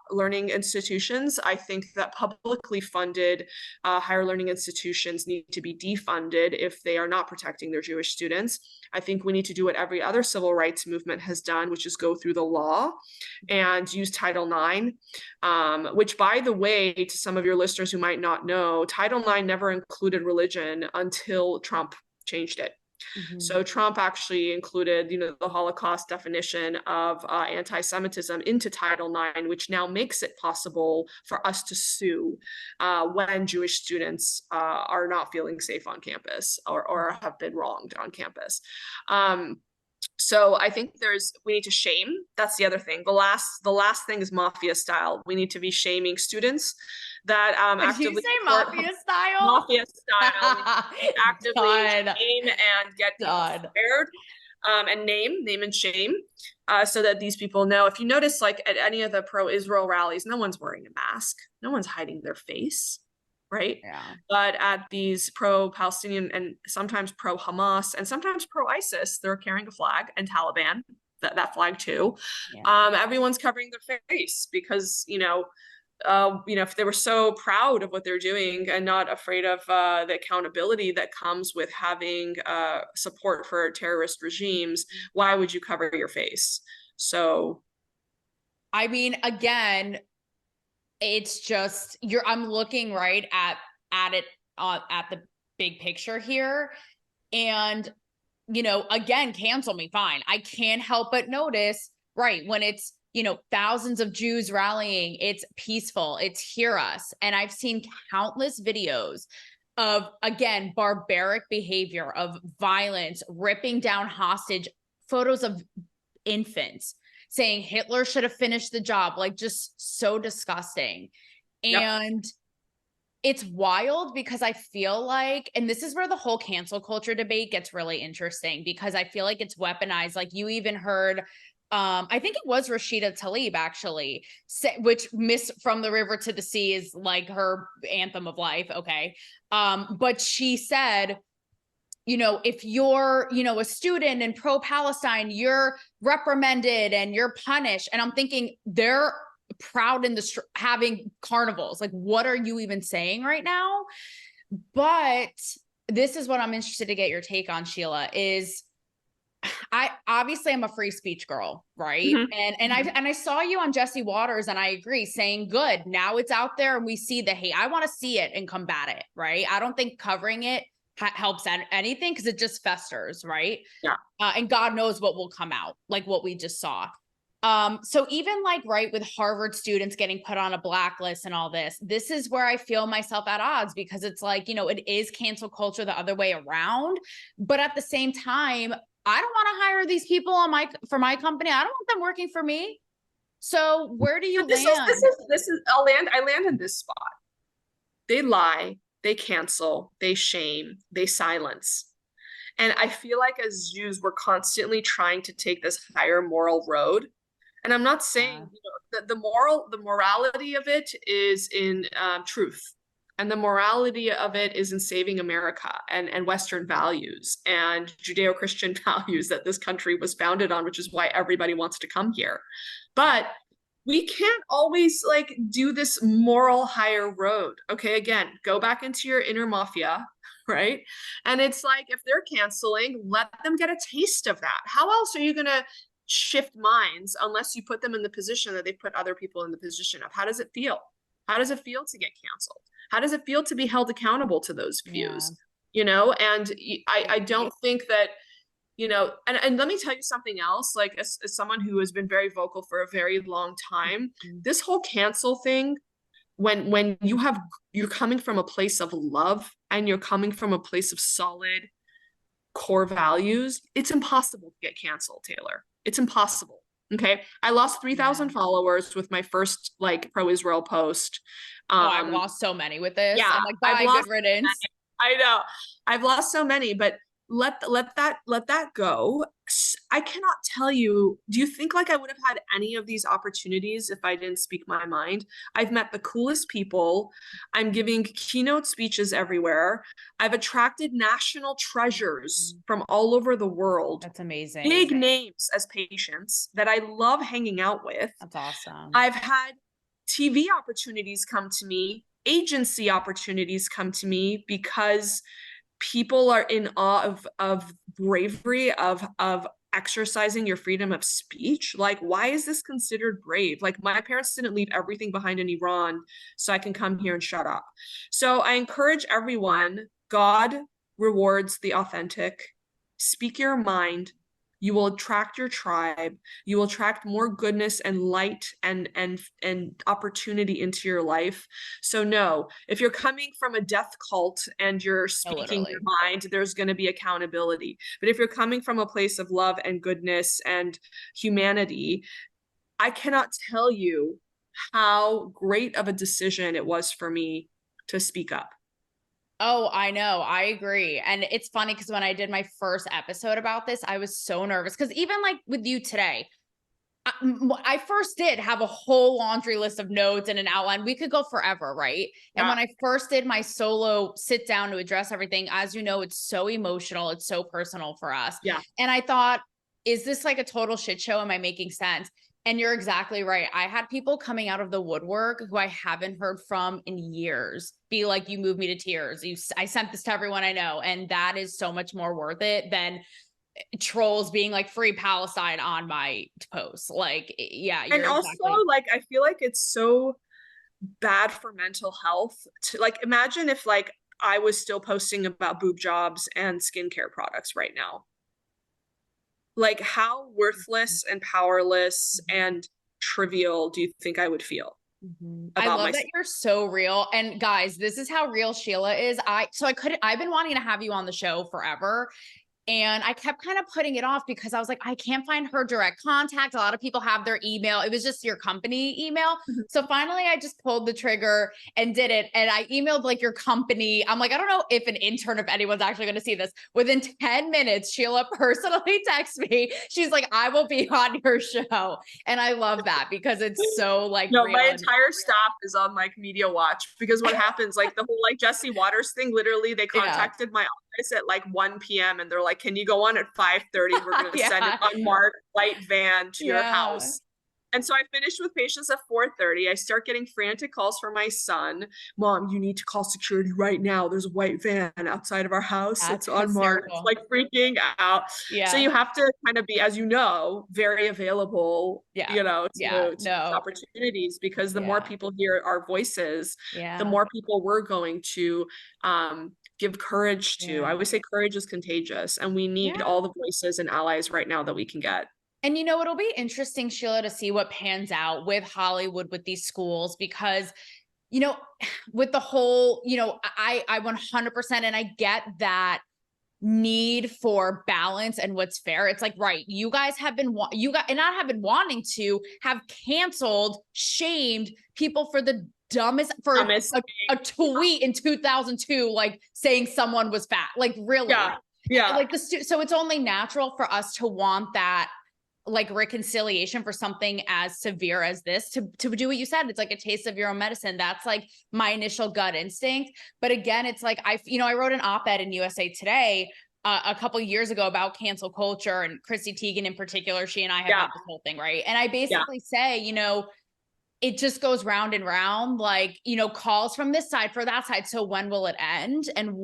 B: learning institutions. I think that publicly funded higher learning institutions need to be defunded if they are not protecting their Jewish students. I think we need to do what every other civil rights movement has done, which is go through the law and use Title IX, which, by the way, to some of your listeners who might not know, Title IX never included religion until Trump changed it. So Trump actually included, you know, the Holocaust definition of anti-Semitism into Title IX, which now makes it possible for us to sue when Jewish students are not feeling safe on campus or have been wronged on campus. So I think we need to shame. That's the other thing. The last thing is mafia style. We need to be shaming students that actively.
A: Did you say mafia style?
B: Mafia style. Actively shame and get scared. And name and shame, so that these people know. If you notice, like at any of the pro-Israel rallies, no one's wearing a mask. No one's hiding their face. Right. Yeah. But at these pro-Palestinian and sometimes pro-Hamas and sometimes pro-ISIS, they're carrying a flag, and Taliban, that flag too. Yeah. Everyone's covering their face because, you know, if they were so proud of what they're doing and not afraid of the accountability that comes with having support for terrorist regimes, why would you cover your face? So,
A: I mean, again, it's just I'm looking right at it at the big picture here, and again, cancel me, fine. I can't help but notice, right, when it's thousands of Jews rallying, it's peaceful, it's hear us. And I've seen countless videos of, again, barbaric behavior, of violence, ripping down hostage, photos of infants, saying Hitler should have finished the job, like just so disgusting.
B: yep.
A: And it's wild because I feel like, and this is where the whole cancel culture debate gets really interesting, because I feel like it's weaponized. Like you even heard, I think it was Rashida Tlaib actually, which Miss From the River to the Sea is like her anthem of life. Okay. But she said, if you're, a student in pro-Palestine, you're reprimanded and you're punished. And I'm thinking they're proud in having carnivals. Like, what are you even saying right now? But this is what I'm interested to get your take on, Sheila, is I'm a free speech girl, right? And I saw you on Jesse Waters, and I agree, saying good. Now it's out there and we see the hate. I want to see it and combat it, right? I don't think covering it helps anything, because it just festers, right?
B: Yeah.
A: And God knows what will come out, like what we just saw. So even like, right, with Harvard students getting put on a blacklist and all this is where I feel myself at odds, because it's like, it is cancel culture the other way around. But at the same time, I don't want to hire these people for my company. I don't want them working for me. So where do you land?
B: I land in this spot. They lie, they cancel, they shame, they silence. And I feel like as Jews, we're constantly trying to take this higher moral road. And I'm not saying that the morality of it is in truth. And the morality of it is in saving America and Western values and Judeo-Christian values that this country was founded on, which is why everybody wants to come here. But we can't always like do this moral higher road. Okay, again, go back into your inner mafia, right? And it's like, if they're canceling, let them get a taste of that. How else are you going to shift minds unless you put them in the position that they put other people in the position of? How does it feel? How does it feel to get canceled? How does it feel to be held accountable to those views? And I don't think that, and let me tell you something else, like as someone who has been very vocal for a very long time, this whole cancel thing, when you're coming from a place of love and you're coming from a place of solid core values, it's impossible to get canceled, Taylor. It's impossible. Okay. I lost 3,000 followers with my first like pro-Israel post.
A: I've lost so many with this.
B: Yeah,
A: I'm like, bye, good riddance.
B: I know. I've lost so many, but let that go. I cannot tell you, do you think like I would have had any of these opportunities if I didn't speak my mind? I've met the coolest people. I'm giving keynote speeches everywhere. I've attracted national treasures from all over the world.
A: That's amazing.
B: Big names as patients that I love hanging out with.
A: That's awesome.
B: I've had TV opportunities come to me, agency opportunities come to me, because people are in awe of bravery, of exercising your freedom of speech. Like, why is this considered brave? Like, my parents didn't leave everything behind in Iran so I can come here and shut up. So I encourage everyone, God rewards the authentic. Speak your mind. You will attract your tribe. You will attract more goodness and light and opportunity into your life. So no, if you're coming from a death cult and you're speaking your mind, there's going to be accountability. But if you're coming from a place of love and goodness and humanity, I cannot tell you how great of a decision it was for me to speak up.
A: Oh, I know. I agree. And it's funny because when I did my first episode about this, I was so nervous, because even like with you today, I first did have a whole laundry list of notes and an outline. We could go forever, right? And when I first did my solo sit down to address everything, as you know, it's so emotional. It's so personal for us.
B: Yeah.
A: And I thought, is this like a total shit show? Am I making sense? And you're exactly right. I had people coming out of the woodwork who I haven't heard from in years be like, you moved me to tears. I sent this to everyone I know. And that is so much more worth it than trolls being like free Palestine on my posts. Like, yeah,
B: And
A: you're
B: also,
A: exactly.
B: like, I feel like it's so bad for mental health to, like, imagine if like I was still posting about boob jobs and skincare products right now. Like, how worthless and powerless and trivial do you think I would feel
A: I
B: about
A: love that
B: myself?
A: you're so real. And guys, this is how real Sheila is. I've been wanting to have you on the show forever. And I kept kind of putting it off because I was like, I can't find her direct contact. A lot of people have their email. It was just your company email.
B: Mhm.
A: So finally, I just pulled the trigger and did it. And I emailed like your company. I'm like, I don't know if an intern, if anyone's actually going to see this. Within 10 minutes, Sheila personally texts me. She's like, I will be on your show. And I love that because it's so like
B: No,
A: real.
B: my
A: And
B: entire staff is on like media watch because what happens, like the whole like Jesse Waters thing, literally they
A: yeah.
B: contacted my office at like 1 p.m. and they're like, can you go on at 5:30? We're gonna send an
A: Yeah.
B: unmarked white van to your
A: Yeah.
B: house. And so I finished with patients at 4:30. I start getting frantic calls from my son. Mom, you need to call security right now. There's a white van outside of our house.
A: That's
B: It's unmarked. It's
A: hysterical.
B: like freaking out. So
A: Yeah.
B: you have to kind of be, as you know, very available,
A: Yeah.
B: you know,
A: Yeah.
B: to these
A: No.
B: opportunities because the more
A: Yeah.
B: people hear our voices, the
A: Yeah.
B: more people we're going to give courage to. I
A: Yeah.
B: always say courage is contagious, and we need
A: Yeah.
B: all the voices and allies right now that we can get.
A: And it'll be interesting, Sheila, to see what pans out with Hollywood with these schools because, you know, with the whole, I 100% and I get that need for balance and what's fair. It's like, right, you guys have been you got and not have been wanting to have canceled, shamed people for the dumbest for
B: Dumbest
A: a tweet in 2002 like saying someone was fat. Like really.
B: Yeah. Yeah.
A: Like so it's only natural for us to want that like reconciliation for something as severe as this to do what you said. It's like a taste of your own medicine. That's like my initial gut instinct. But again, it's like I wrote an op-ed in USA Today a couple years ago about cancel culture and Chrissy Teigen in particular. She and I have
B: Yeah.
A: had this whole thing, right? And I
B: Yeah.
A: basically say, it just goes round and round, like, calls from this side for that side. So when will it end? And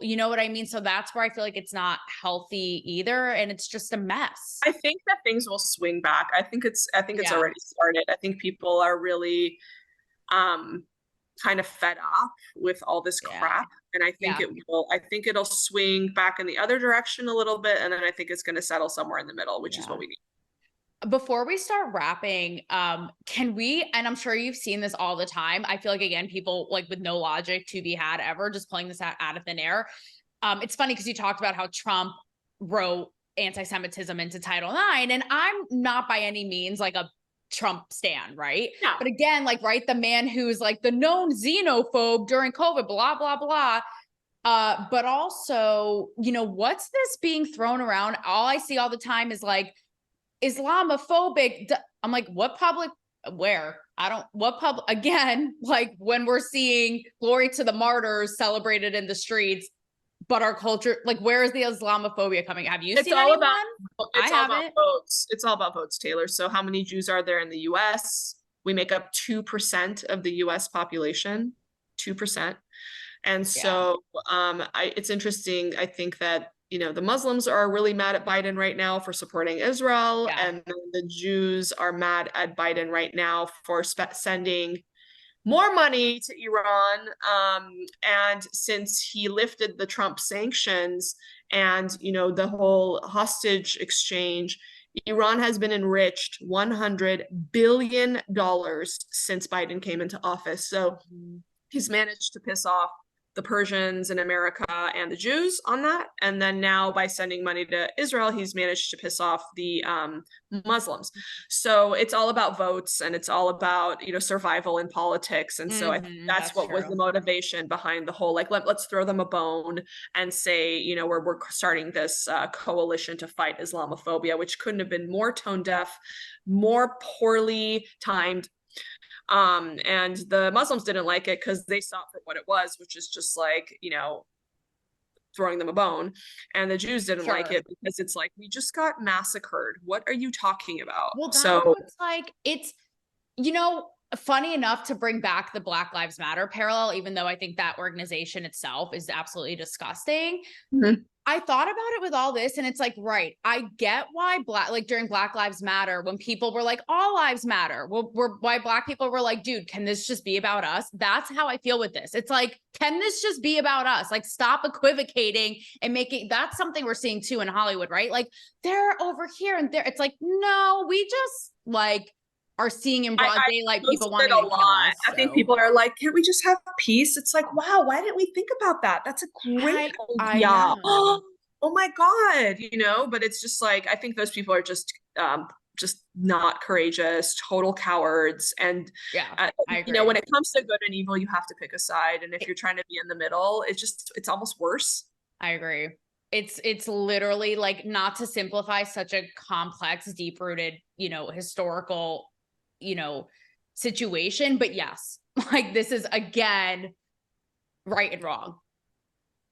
A: you know what I mean? So that's where I feel like it's not healthy either. And it's just a mess.
B: I think that things will swing back. I think it's
A: Yeah.
B: already started. I think people are really kind of fed up with all this
A: Yeah.
B: crap. And
A: Yeah.
B: I think it'll swing back in the other direction a little bit. And then I think it's going to settle somewhere in the middle, which is what
A: Yeah.
B: we need.
A: Before we start wrapping, can we, and I'm sure you've seen this all the time. I feel like, again, people like with no logic to be had ever, just pulling this out of thin air. It's funny because you talked about how Trump wrote anti-Semitism into Title IX, and I'm not by any means like a Trump stan, right?
B: Yeah.
A: But again, like, right, the man who's like the known xenophobe during COVID, blah, blah, blah. But also, what's this being thrown around? All I see all the time is like Islamophobic. I'm like, where? What public, again, like when we're seeing glory to the martyrs celebrated in the streets, but our culture, like, where is the Islamophobia coming? Have you seen anyone?
B: It's
A: I
B: all about
A: haven't.
B: votes. It's all about votes, Taylor. So how many Jews are there in the US? We make up 2% of the US population, 2%. And
A: Yeah.
B: so it's interesting. I think that, the Muslims are really mad at Biden right now for supporting Israel,
A: Yeah.
B: and the Jews are mad at Biden right now for sending more money to Iran. And since he lifted the Trump sanctions and, the whole hostage exchange, Iran has been enriched $100 billion since Biden came into office. So he's managed to piss off the Persians in America and the Jews on that. And then now by sending money to Israel, he's managed to piss off the Muslims. So it's all about votes and it's all about, survival in politics. And so I think that's what was the motivation behind the whole, like, let's throw them a bone and say, we're starting this coalition to fight Islamophobia, which couldn't have been more tone deaf, more poorly timed. And the Muslims didn't like it because they saw it for what it was, which is just like, throwing them a bone. And the Jews didn't
A: Sure.
B: like it because it's like, we just got massacred. What are you talking about?
A: Well, that's
B: So
A: what's like, it's, you know, funny enough to bring back the Black Lives Matter parallel, even though I think that organization itself is absolutely disgusting.
B: mhm.
A: I thought about it with all this, and it's like, right, I get why like during Black Lives Matter, when people were like, all lives matter, why Black people were like, dude, can this just be about us? That's how I feel with this. It's like, can this just be about us? Like, stop equivocating and making, that's something we're seeing too in Hollywood, right? Like, they're over here and there. It's like, no, we just like are seeing in broad daylight people wanting to kill us.
B: I think people are like, can't we just have peace? It's like, wow, why didn't we think about that? That's a great
A: I
B: idea.
A: know.
B: Oh my God, but it's just like, I think those people are just not courageous, total cowards. And,
A: Yeah, I agree.
B: when it comes to good and evil, you have to pick a side. And if you're trying to be in the middle, it's almost worse.
A: I agree. It's literally like, not to simplify such a complex, deep-rooted, historical, situation, but yes, like this is again right and wrong.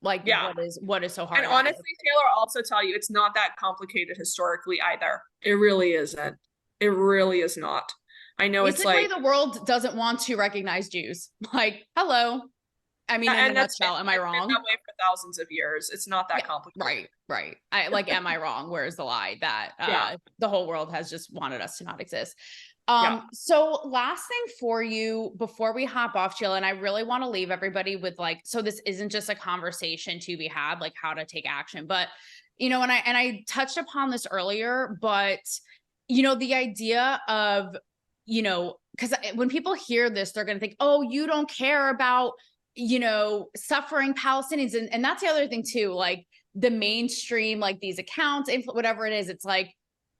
A: Like,
B: yeah,
A: what is so hard?
B: and honestly, Taylor, I'll also tell you, it's not that complicated historically either. It really isn't. It really is not. I know
A: basically,
B: it's like
A: the world doesn't want to recognize Jews. Like, hello. I mean, in a nutshell, am I wrong?
B: That way for thousands of years. It's not that complicated.
A: Right. I like, am I wrong? Where's the lie that the whole world has just wanted us to not exist? So last thing for you before we hop off, Sheila, and I really want to leave everybody with like, so this isn't just a conversation to be had, like how to take action, but and I touched upon this earlier, but the idea of, because when people hear this, they're going to think, oh, you don't care about, suffering Palestinians. And that's the other thing too, like the mainstream, like these accounts, whatever it is, it's like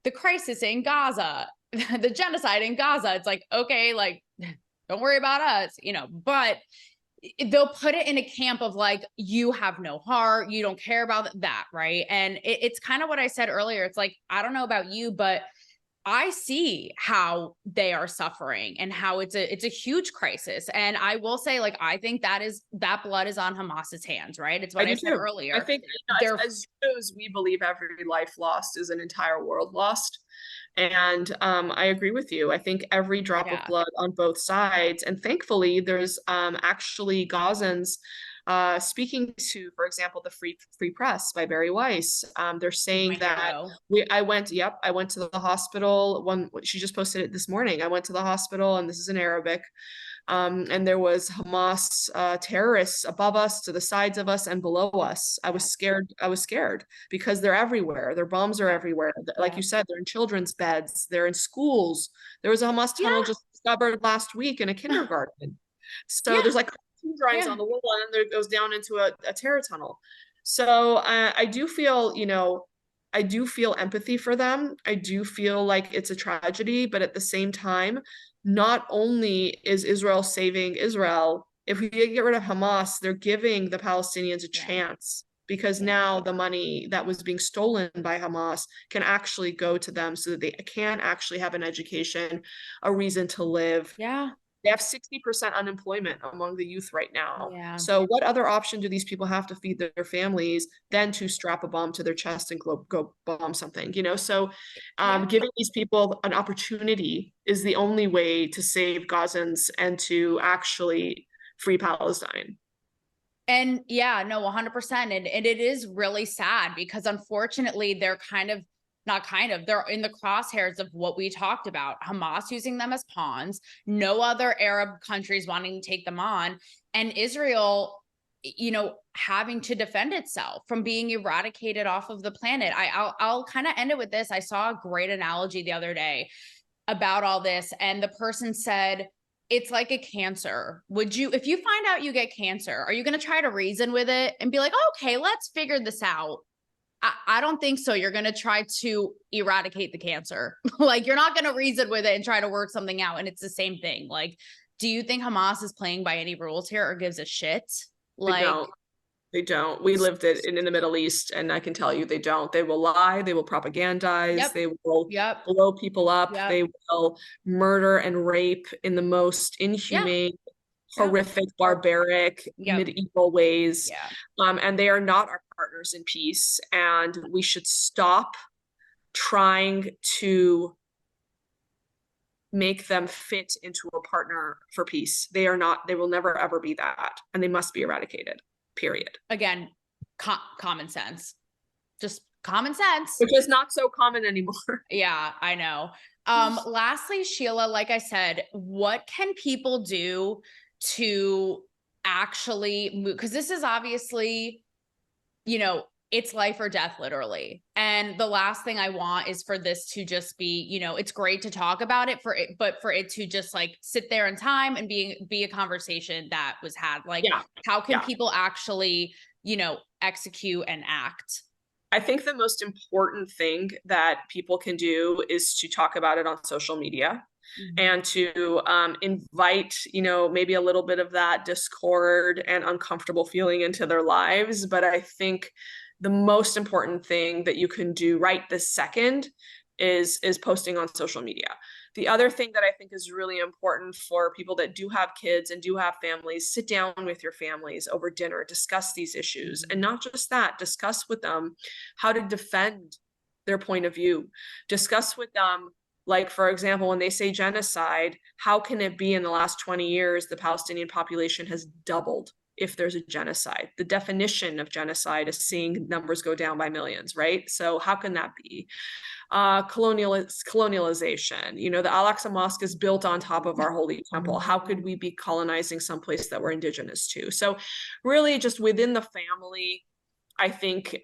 A: the crisis in Gaza, the genocide in Gaza. It's like, okay, like, don't worry about us, but they'll put it in a camp of like, you have no heart, you don't care about that, right? And it's kind of what I said earlier. It's like, I don't know about you, but I see how they are suffering and how it's a huge crisis. And I will say, like, I think that blood is on Hamas's hands, right? It's what I said earlier.
B: I think as Jews, we believe every life lost is an entire world lost. And I agree with you. I think every drop of blood on both sides, and thankfully there's actually Gazans speaking to, for example, the Free Press by Barry Weiss. They're saying that I went to the hospital. She just posted it this morning. I went to the hospital, and this is in Arabic. And there was Hamas terrorists above us, to the sides of us, and below us. I was scared because they're everywhere. Their bombs are everywhere. Like you said, they're in children's beds. They're in schools. There was a Hamas tunnel just discovered last week in a kindergarten. So there's like drawings on the wall, and then it goes down into a terror tunnel. So I do feel, I do feel empathy for them. I do feel like it's a tragedy, but at the same time, not only is Israel saving Israel, if we get rid of Hamas, they're giving the Palestinians a chance, because now the money that was being stolen by Hamas can actually go to them so that they can actually have an education, a reason to live.
A: Yeah.
B: They have 60% unemployment among the youth right now.
A: Yeah.
B: So what other option do these people have to feed their families than to strap a bomb to their chest and go bomb something, So giving these people an opportunity is the only way to save Gazans and to actually free Palestine.
A: And 100%. And it is really sad because unfortunately they're they're in the crosshairs of what we talked about. Hamas using them as pawns, no other Arab countries wanting to take them on, and Israel, having to defend itself from being eradicated off of the planet. I'll kind of end it with this. I saw a great analogy the other day about all this, and the person said, it's like a cancer. If you find out you get cancer, are you going to try to reason with it and be like, okay, let's figure this out? I don't think so. You're going to try to eradicate the cancer. Like, you're not going to reason with it and try to work something out. And it's the same thing. Like, do you think Hamas is playing by any rules here or gives a shit? Like,
B: they don't. We lived it in the Middle East, and I can tell you they don't. They will lie. They will propagandize. They will blow people up. They will murder and rape in the most inhumane, horrific, barbaric,
A: Yep.
B: medieval ways.
A: Yeah.
B: And they are not our partners in peace. And we should stop trying to make them fit into a partner for peace. They are not, they will never ever be that. And they must be eradicated, period.
A: Again, common sense. Just common sense.
B: Which is not so common anymore.
A: Yeah, I know. Lastly, Sheila, like I said, what can people do to actually move? Because this is obviously, you know, it's life or death, literally. And the last thing I want is for this to just be, you know, it's great to talk about it but for it to just like sit there in time and be a conversation that was had. Like, how can people actually, you know, execute and act?
B: I think the most important thing that people can do is to talk about it on social media and to invite, you know, maybe a little bit of that discord and uncomfortable feeling into their lives. But I think the most important thing that you can do right this second is posting on social media. The other thing that I think is really important for people that do have kids and do have families, sit down with your families over dinner, discuss these issues. And not just that, discuss with them how to defend their point of view. Discuss with them, like, for example, when they say genocide, how can it be in the last 20 years the Palestinian population has doubled if there's a genocide? The definition of genocide is seeing numbers go down by millions, right? So how can that be? Colonialization. You know, the Al-Aqsa Mosque is built on top of our holy temple. How could we be colonizing someplace that we're indigenous to? So really just within the family, I think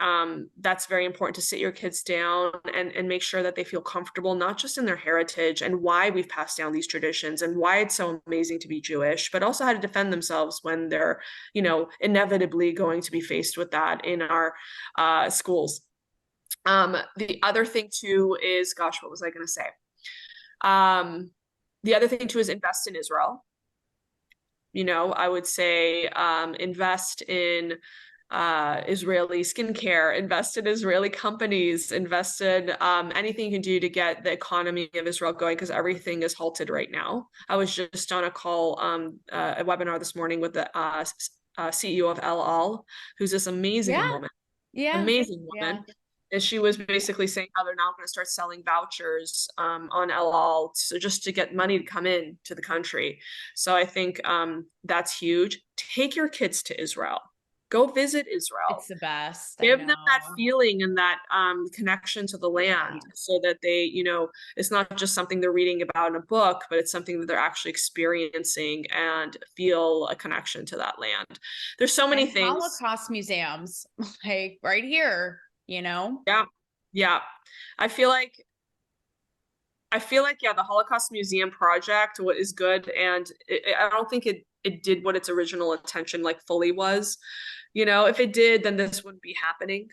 B: that's very important to sit your kids down and make sure that they feel comfortable, not just in their heritage and why we've passed down these traditions and why it's so amazing to be Jewish, but also how to defend themselves when they're, you know, inevitably going to be faced with that in our schools. The other thing too is, gosh, what was I going to say? The other thing too is invest in Israel. You know, I would say invest in Israeli skincare, invest in Israeli companies, invest in anything you can do to get the economy of Israel going, because everything is halted right now. I was just on a call, a webinar this morning with the CEO of El Al, who's this amazing woman. Amazing woman. And she was basically saying how they're now going to start selling vouchers on El Al, so just to get money to come in to the country. So I think that's huge. Take your kids to Israel. Go visit Israel.
A: It's the best.
B: Give them that feeling and that connection to the land so that they, you know, it's not just something they're reading about in a book, but it's something that they're actually experiencing and feel a connection to that land. There's so many things.
A: Holocaust museums, like right here, you know?
B: Yeah. I feel like, yeah, the Holocaust Museum project, what is good. And I don't think it did what its original intention like fully was. You know, if it did, then this wouldn't be happening.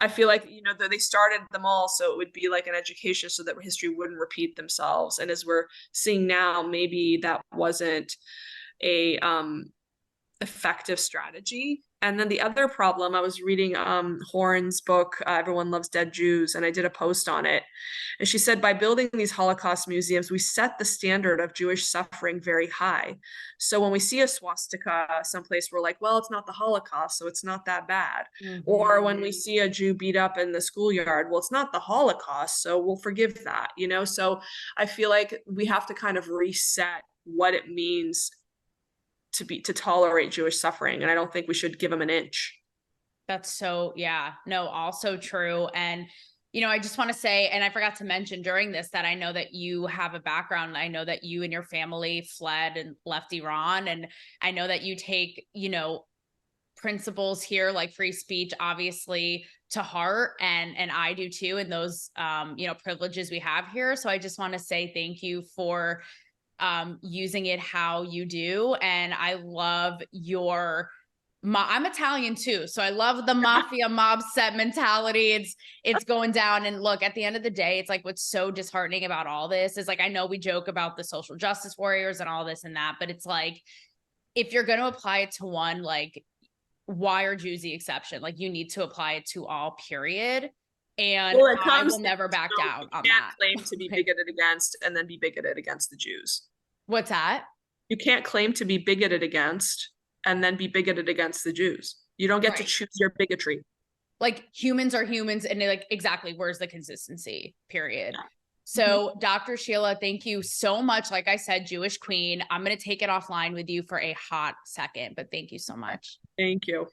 B: I feel like, you know, they started them all so it would be like an education so that history wouldn't repeat themselves. And as we're seeing now, maybe that wasn't a effective strategy. And then the other problem, I was reading Horn's book, Everyone Loves Dead Jews, and I did a post on it. And she said, by building these Holocaust museums, we set the standard of Jewish suffering very high. So when we see a swastika someplace, we're like, well, it's not the Holocaust, so it's not that bad. Or when we see a Jew beat up in the schoolyard, well, it's not the Holocaust, so we'll forgive that, you know? So I feel like we have to kind of reset what it means to tolerate Jewish suffering. And I don't think we should give them an inch.
A: That's so, also true. And, you know, I just want to say, and I forgot to mention during this, that I know that you have a background. I know that you and your family fled and left Iran. And I know that you take, you know, principles here, like free speech, obviously to heart. And I do too. And those, you know, privileges we have here. So I just want to say thank you for using it how you do. And I love I'm Italian too. So I love the mafia mob set mentality. It's going down. And look, at the end of the day, it's like, what's so disheartening about all this is like, I know we joke about the social justice warriors and all this and that, but it's like, if you're going to apply it to one, like, why are Jews the exception? Like, you need to apply it to all, period. And I will never back down on that.
B: Claim to be bigoted against and then be bigoted against the Jews.
A: What's that?
B: You can't claim to be bigoted against and then be bigoted against the Jews. You don't get to choose your bigotry.
A: Like humans are humans, and like, exactly, where's the consistency, period. So Dr. Sheila, thank you so much. Like I said, Jewish queen, I'm going to take it offline with you for a hot second, but thank you so much.
B: Thank you.